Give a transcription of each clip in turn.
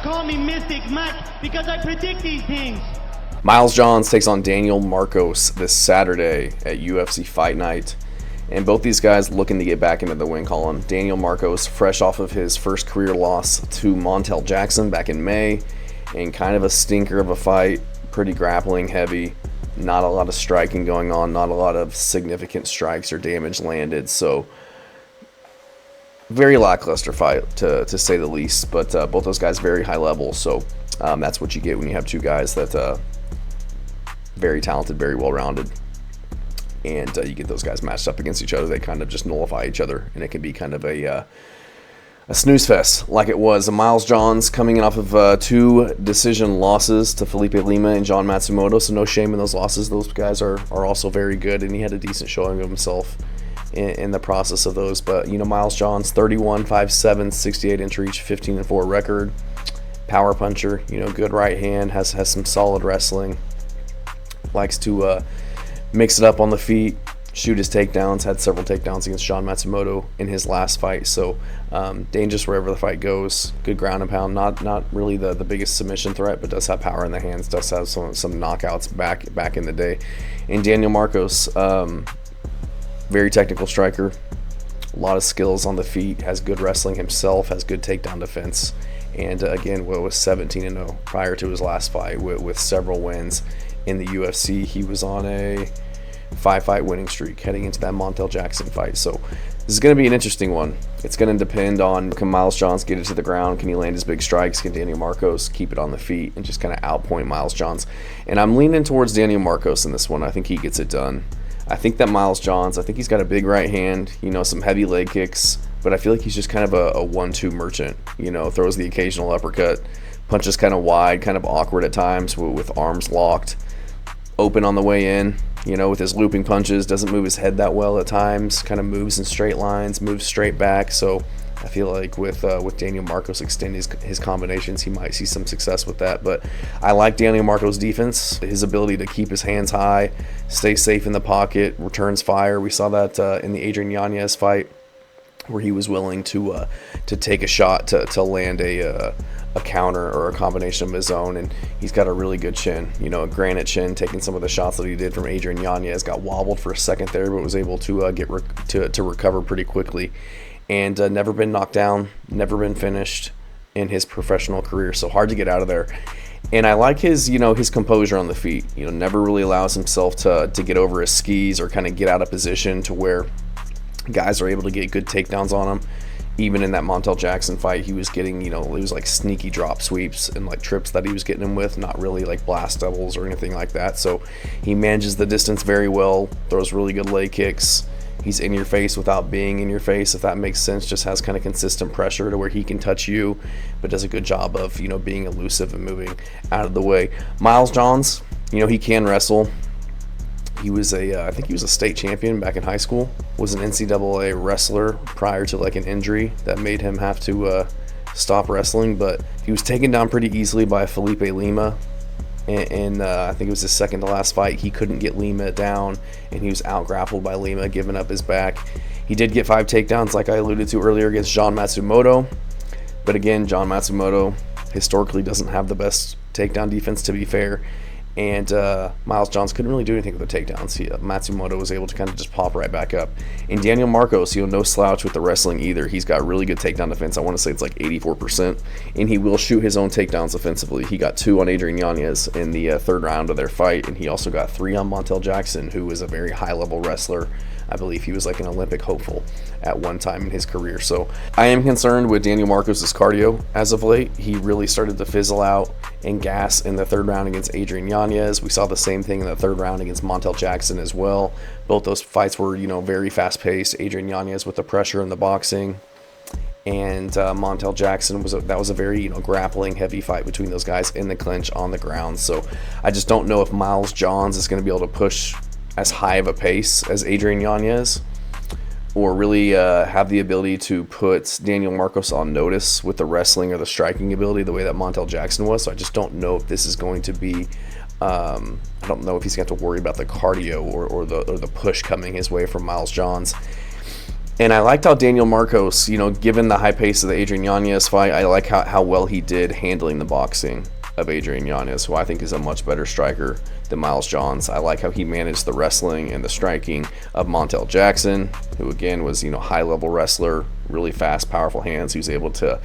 call me Mystic Matt because I predict these things. Miles Johns takes on Daniel Marcos this Saturday at UFC Fight Night. And both these guys looking to get back into the win column. Daniel Marcos, fresh off of his first career loss to Montel Jackson back in May, and kind of a stinker of a fight, pretty grappling heavy, not a lot of striking going on, not a lot of significant strikes or damage landed, so very lackluster fight to say the least, but both those guys very high level, so that's what you get when you have two guys that very talented, very well-rounded, and you get those guys matched up against each other. They kind of just nullify each other, and it can be kind of a snooze fest like it was. Miles Johns coming in off of two decision losses to Felipe Lima and John Matsumoto, so no shame in those losses. Those guys are also very good, and he had a decent showing of himself in the process of those. But Miles Johns, 31, 5'7", 68-inch reach, 15-4 record, power puncher, good right hand, has some solid wrestling, likes to mix it up on the feet, shoot his takedowns, had several takedowns against John Matsumoto in his last fight, so dangerous wherever the fight goes, good ground and pound, not really the biggest submission threat, but does have power in the hands, does have some knockouts back in the day. And Daniel Marcos, very technical striker, a lot of skills on the feet, has good wrestling himself, has good takedown defense, and again, was 17-0 prior to his last fight with several wins in the UFC. He was on a 5-fight winning streak heading into that Montel Jackson fight. So this is going to be an interesting one. It's going to depend on, can Miles Johns get it to the ground? Can he land his big strikes? Can Daniel Marcos keep it on the feet and just kind of outpoint Miles Johns? And I'm leaning towards Daniel Marcos in this one. I think he gets it done. I think that Miles Johns, I think he's got a big right hand, some heavy leg kicks, but I feel like he's just kind of a 1-2 merchant, throws the occasional uppercut, punches kind of wide, kind of awkward at times with arms locked, open on the way in, with his looping punches, doesn't move his head that well at times, kind of moves in straight lines, moves straight back. So I feel like with Daniel Marcos extending his combinations, he might see some success with that. But I like Daniel Marcos' defense, his ability to keep his hands high, stay safe in the pocket, returns fire. We saw that in the Adrian Yanez fight, where he was willing to take a shot to land a counter or a combination of his own, and he's got a really good chin, a granite chin, taking some of the shots that he did from Adrian Yanez, got wobbled for a second there, but was able to to recover pretty quickly, and never been knocked down, never been finished in his professional career, so hard to get out of there. And I like his his composure on the feet, never really allows himself to get over his skis or kind of get out of position to where guys are able to get good takedowns on him. Even in that Montel Jackson fight, he was getting, it was like sneaky drop sweeps and like trips that he was getting him with, not really like blast doubles or anything like that. So he manages the distance very well, throws really good leg kicks. He's in your face without being in your face, if that makes sense, just has kind of consistent pressure to where he can touch you, but does a good job of, being elusive and moving out of the way. Miles Johns, he can wrestle. He was I think he was a state champion back in high school, was an NCAA wrestler prior to like an injury that made him have to stop wrestling, but he was taken down pretty easily by Felipe Lima, and I think it was his second to last fight. He couldn't get Lima down, and he was out-grappled by Lima, giving up his back. He did get 5 takedowns, like I alluded to earlier, against John Matsumoto, but again, John Matsumoto historically doesn't have the best takedown defense, to be fair. And Miles Johns couldn't really do anything with the takedowns. Matsumoto was able to kind of just pop right back up. And Daniel Marcos, no slouch with the wrestling either. He's got really good takedown defense. I want to say it's like 84%. And he will shoot his own takedowns offensively. He got 2 on Adrian Yanez in the third round of their fight. And he also got 3 on Montel Jackson, who is a very high-level wrestler. I believe he was like an Olympic hopeful at one time in his career. So I am concerned with Daniel Marcos' cardio as of late. He really started to fizzle out and gas in the third round against Adrian Yanez. We saw the same thing in the third round against Montel Jackson as well. Both those fights were, very fast-paced. Adrian Yanez with the pressure in the boxing, and Montel Jackson was a very grappling heavy fight between those guys in the clinch on the ground. So I just don't know if Miles Johns is going to be able to push as high of a pace as Adrian Yanez, or really have the ability to put Daniel Marcos on notice with the wrestling or the striking ability the way that Montel Jackson was. So I just don't know if this is going to be I don't know if he's going to have to worry about the cardio or the push coming his way from Miles Johns. And I liked how Daniel Marcos, given the high pace of the Adrian Yanez fight, I like how well he did handling the boxing of Adrian Yanez, who I think is a much better striker than Miles Johns. I like how he managed the wrestling and the striking of Montel Jackson, who again was, high-level wrestler, really fast, powerful hands, who's able to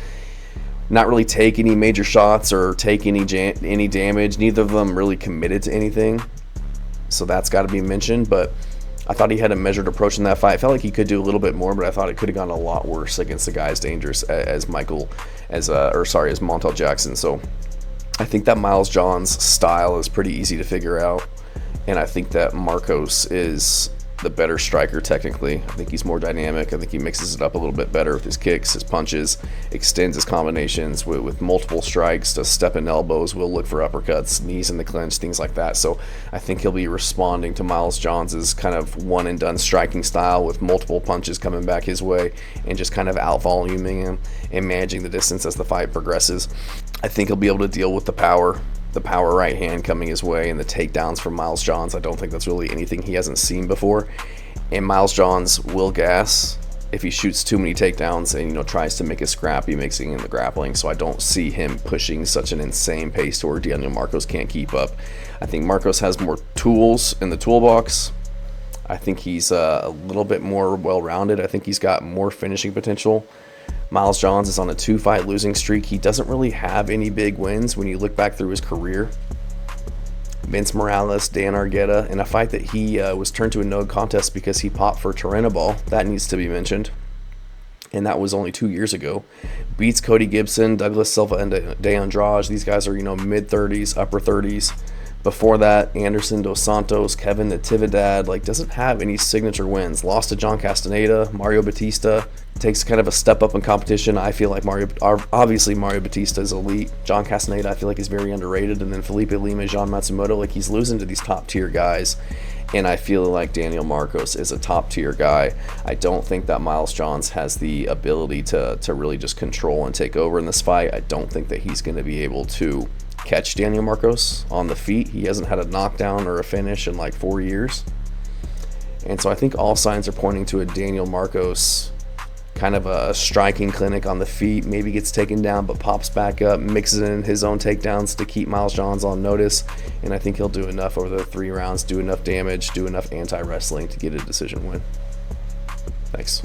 not really take any major shots or take any damage. Neither of them really committed to anything, so that's got to be mentioned. But I thought he had a measured approach in that fight. I felt like he could do a little bit more, but I thought it could have gone a lot worse against a guy as dangerous as Montel Jackson. So I think that Miles Johns' style is pretty easy to figure out, and I think that Marcos is the better striker technically. I think he's more dynamic. I think he mixes it up a little bit better with his kicks, his punches, extends his combinations with multiple strikes, does step and elbows, will look for uppercuts, knees in the clinch, things like that. So I think he'll be responding to Miles Johns' kind of one and done striking style with multiple punches coming back his way and just kind of out-voluming him and managing the distance as the fight progresses. I think he'll be able to deal with the power right hand coming his way and the takedowns from Miles Johns. I don't think that's really anything he hasn't seen before. And Miles Johns will gas if he shoots too many takedowns and tries to make it scrappy, mixing in the grappling. So I don't see him pushing such an insane pace to where Daniel Marcos can't keep up. I think Marcos has more tools in the toolbox. I think he's a little bit more well-rounded. I think he's got more finishing potential. Miles Johns is on a 2-fight losing streak. He doesn't really have any big wins when you look back through his career. Vince Morales, Dan Argueta, in a fight that he was turned to a no contest because he popped for Turinabol. That needs to be mentioned. And that was only 2 years ago. Beats Cody Gibson, Douglas Silva, and De Andrade. These guys are, mid-30s, upper 30s. Before that, Anderson Dos Santos, Kevin Natividad, doesn't have any signature wins. Lost to John Castaneda, Mario Batista. Takes kind of a step up in competition. I feel like Mario Batista is elite. John Castaneda, I feel like, is very underrated. And then Felipe Lima, Jean Matsumoto, he's losing to these top-tier guys. And I feel like Daniel Marcos is a top-tier guy. I don't think that Miles Johns has the ability to really just control and take over in this fight. I don't think that he's going to be able to catch Daniel Marcos on the feet. He hasn't had a knockdown or a finish in 4 years. And so I think all signs are pointing to a Daniel Marcos kind of a striking clinic on the feet, maybe gets taken down but pops back up, mixes in his own takedowns to keep Miles Johns on notice, and I think he'll do enough over the 3 rounds, do enough damage, do enough anti-wrestling to get a decision win. Thanks.